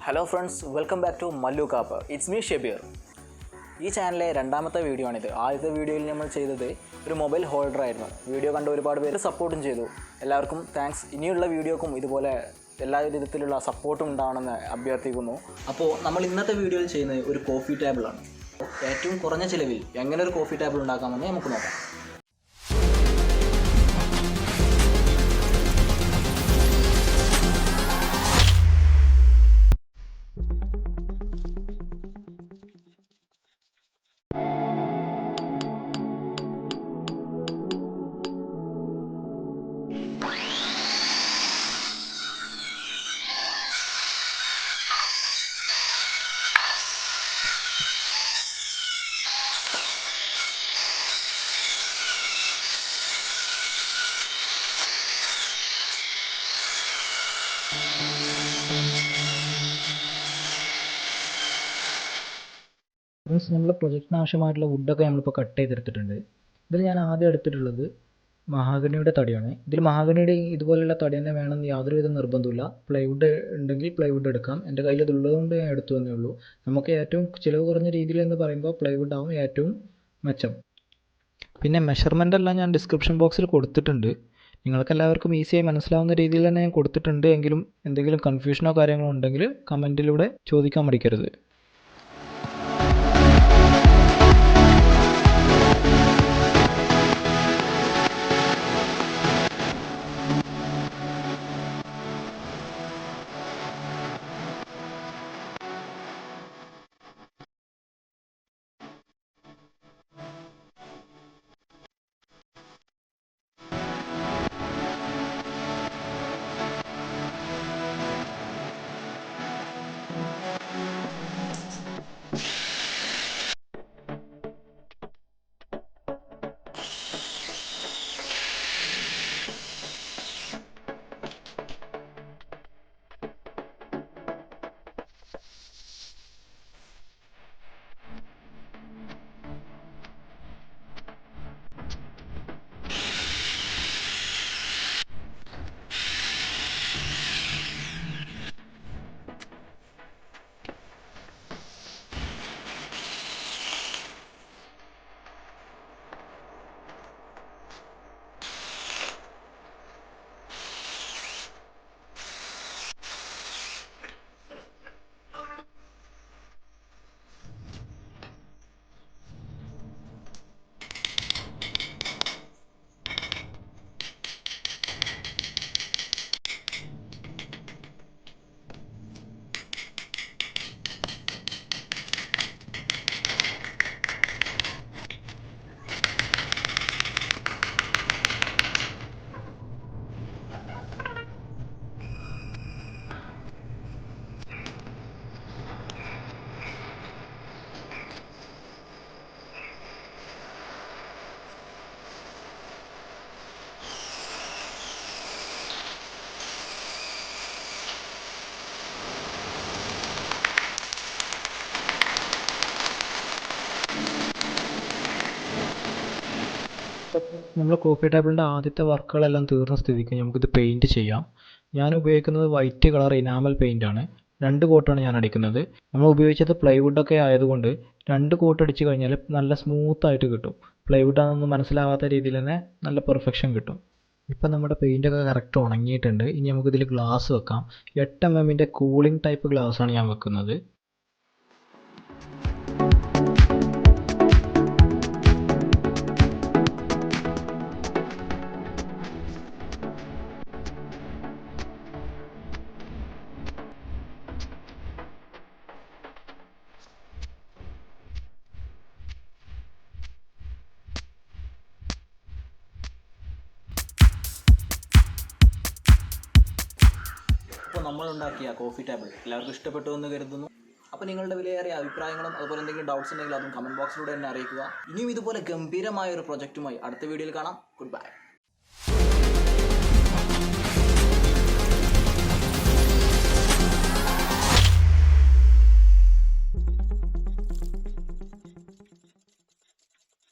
Hello friends, welcome back to Mallu cap. It's me Shebeer. ഈ ചാനലിലെ രണ്ടാമത്തെ വീഡിയോ ആണിത്. ആദ്യത്തെ വീഡിയോയിൽ നമ്മൾ ചെയ്തത് ഒരു മൊബൈൽ ഹോൾഡർ ആയിരുന്നു. വീഡിയോ കണ്ട ഒരുപാട് പേര് സപ്പോർട്ടും ചെയ്തു. എല്ലാവർക്കും താങ്ക്സ്. ഇനിയുള്ള വീഡിയോക്കും ഇതുപോലെ എല്ലാ വിധത്തിലുള്ള സപ്പോർട്ടും ഉണ്ടാവണമെന്ന് അഭ്യർത്ഥിക്കുന്നു. അപ്പോൾ നമ്മൾ ഇന്നത്തെ വീഡിയോയിൽ ചെയ്യുന്നത് ഒരു കോഫി ടേബിളാണ്. ഏറ്റവും കുറഞ്ഞ ചിലവിൽ എങ്ങനെ ഒരു കോഫി ടേബിൾ ഉണ്ടാക്കാമെന്ന് നമുക്ക് നോക്കാം. നമ്മുടെ പ്രൊജക്റ്റിന് ആവശ്യമായിട്ടുള്ള വുഡൊക്കെ നമ്മളിപ്പോൾ കട്ട് ചെയ്തെടുത്തിട്ടുണ്ട്. ഇതിൽ ഞാൻ ആദ്യം എടുത്തിട്ടുള്ളത് മഹാഗണിയുടെ തടിയാണ്. ഇതിൽ മഹാഗണിയുടെ ഇതുപോലെയുള്ള തടി തന്നെ വേണമെന്ന് യാതൊരുവിധ നിർബന്ധമില്ല. പ്ലൈവുഡ് ഉണ്ടെങ്കിൽ പ്ലൈവുഡ് എടുക്കാം. എൻ്റെ കയ്യിൽ അതുള്ളതുകൊണ്ട് ഞാൻ എടുത്തു തന്നേ ഉള്ളൂ. നമുക്ക് ഏറ്റവും ചിലവ് കുറഞ്ഞ രീതിയിൽ എന്ന് പറയുമ്പോൾ പ്ലൈവുഡ് ആവും ഏറ്റവും മെച്ചം. പിന്നെ മെഷർമെൻ്റ് എല്ലാം ഞാൻ ഡിസ്ക്രിപ്ഷൻ ബോക്സിൽ കൊടുത്തിട്ടുണ്ട്. നിങ്ങൾക്കെല്ലാവർക്കും ഈസിയായി മനസ്സിലാവുന്ന രീതിയിൽ തന്നെ ഞാൻ കൊടുത്തിട്ടുണ്ട്. എങ്കിലും എന്തെങ്കിലും കൺഫ്യൂഷനോ കാര്യങ്ങളോ ഉണ്ടെങ്കിൽ കമൻറ്റിലൂടെ ചോദിക്കാൻ മടിക്കരുത്. നമ്മൾ കോഫി ടേബിളിൻ്റെ ആദ്യത്തെ വർക്കുകളെല്ലാം തീർന്ന സ്ഥിതിക്ക് നമുക്കിത് പെയിൻറ്റ് ചെയ്യാം. ഞാൻ ഉപയോഗിക്കുന്നത് വൈറ്റ് കളർ ഇനാമൽ പെയിൻ്റ് ആണ്. 2 കോട്ടാണ് ഞാൻ അടിക്കുന്നത്. നമ്മൾ ഉപയോഗിച്ചത് പ്ലൈവുഡൊക്കെ ആയതുകൊണ്ട് 2 കോട്ട് അടിച്ച് കഴിഞ്ഞാൽ നല്ല സ്മൂത്തായിട്ട് കിട്ടും. പ്ലൈവുഡ് ആണെന്ന് മനസ്സിലാവാത്ത രീതിയിൽ തന്നെ നല്ല പെർഫെക്ഷൻ കിട്ടും. ഇപ്പം നമ്മുടെ പെയിൻ്റൊക്കെ കറക്റ്റ് ഉണങ്ങിയിട്ടുണ്ട്. ഇനി നമുക്കിതിൽ ഗ്ലാസ് വെക്കാം. 8mm കൂളിംഗ് ടൈപ്പ് ഗ്ലാസ്സാണ് ഞാൻ വെക്കുന്നത്. അപ്പോൾ നമ്മളുണ്ടാക്കിയ കോഫി ടേബിൾ എല്ലാവർക്കും ഇഷ്ടപ്പെട്ടു എന്ന് കരുതുന്നു. അപ്പോൾ നിങ്ങളുടെ വിലയേറിയ അഭിപ്രായങ്ങളും അതുപോലെ എന്തെങ്കിലും ഡൗട്ട്സ് ഉണ്ടെങ്കിൽ അതും കമൻറ്റ് ബോക്സിലൂടെ എന്നെ അറിയിക്കുക. ഇനിയും ഇതുപോലെ ഗംഭീരമായ ഒരു പ്രൊജക്റ്റുമായി അടുത്ത വീഡിയോയിൽ കാണാം. Good bye.